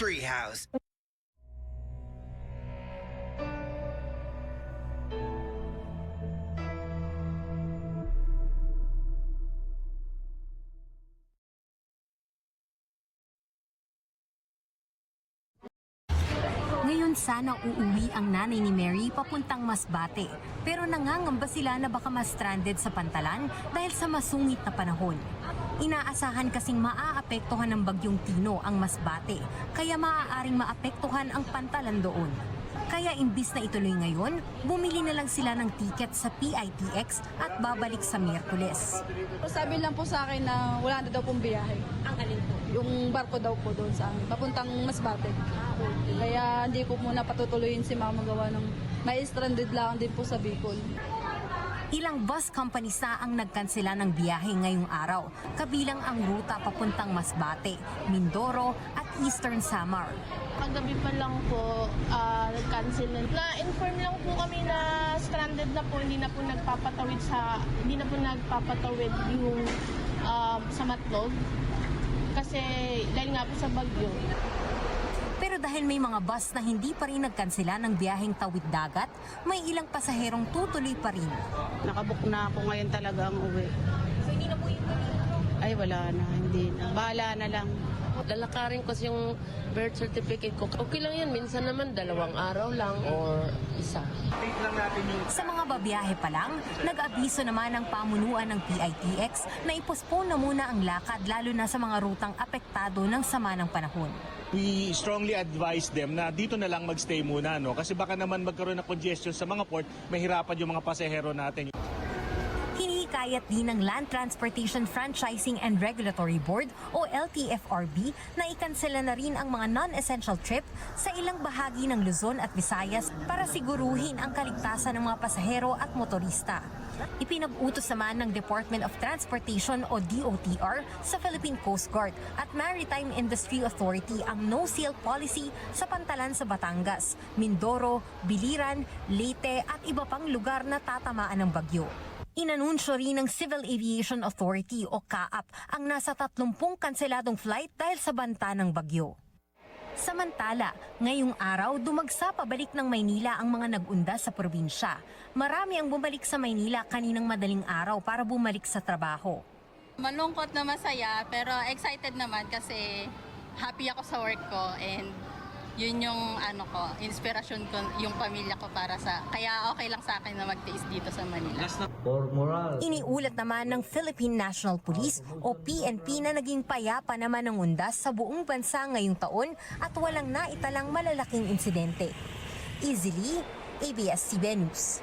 Treehouse. Ngayon sana uuwi ang nanay ni Mary papuntang Masbate, pero nangangamba sila na baka ma-stranded sa Pantalan dahil sa masungit na panahon. Inaasahan kasing maaapektuhan ng bagyong Tino ang Masbate, kaya maaaring maapektuhan ang Pantalan doon. Kaya imbis na ituloy ngayon, bumili na lang sila ng ticket sa PITX at babalik sa Miyerkules. Sabi lang po sa akin na wala na daw pong biyahe. Ang alin po? Yung barko daw po doon sa amin, papuntang Masbate. Kaya hindi ko muna patutuloyin si mama gawa ng may stranded lang din po sa Bicol. Ilang bus companies na ang nagkansela ng biyahe ngayong araw, kabilang ang ruta papuntang Masbate, Mindoro at Eastern Samar. Kagabi pa lang po, nag-cancel na. Na-inform lang po kami na stranded na po, hindi na po nagpapatawid yung sa Matlog. Kasi dahil nga po sa bagyo. Pero dahil may mga bus na hindi pa rin nagkansela ng biyaheng tawid dagat, may ilang pasaherong tutuloy pa rin. Nakabook na ako ngayon talaga ang uwi. So hindi na po yung Ay wala na, hindi na. Bahala na lang. Lalakarin ko yung birth certificate ko. Okay lang yan, minsan naman 2 araw lang or isa. Sa mga babiyahe pa lang, nag-abiso naman ang pamunuan ng PITX na ipospone na muna ang lakad lalo na sa mga rutang apektado ng sama ng panahon. We strongly advise them na dito na lang magstay muna, no? Kasi baka naman magkaroon ng congestion sa mga port, mahirapan yung mga pasahero natin. Hinihikayat din ng Land Transportation Franchising and Regulatory Board o LTFRB na ikansela na rin ang mga non-essential trip sa ilang bahagi ng Luzon at Visayas para siguruhin ang kaligtasan ng mga pasahero at motorista. Ipinag-utos naman ng Department of Transportation o DOTR sa Philippine Coast Guard at Maritime Industry Authority ang no-sail policy sa Pantalan sa Batangas, Mindoro, Biliran, Leyte at iba pang lugar na tatamaan ng bagyo. Inanunsyo rin ng Civil Aviation Authority o CAAP ang nasa 30 kanseladong flight dahil sa banta ng bagyo. Samantala, ngayong araw dumagsa pabalik ng Maynila ang mga nag-unda sa probinsya. Marami ang bumalik sa Maynila kaninang madaling araw para bumalik sa trabaho. Malungkot na masaya pero excited naman kasi happy ako sa work ko and yun yung inspirasyon ko, yung pamilya ko para kaya okay lang sa akin na magtiis dito sa Manila. Iniulat naman ng Philippine National Police o PNP na naging payapa naman ang undas sa buong bansa ngayong taon at walang naitalang malalaking insidente. Easily, ABS-CBN News.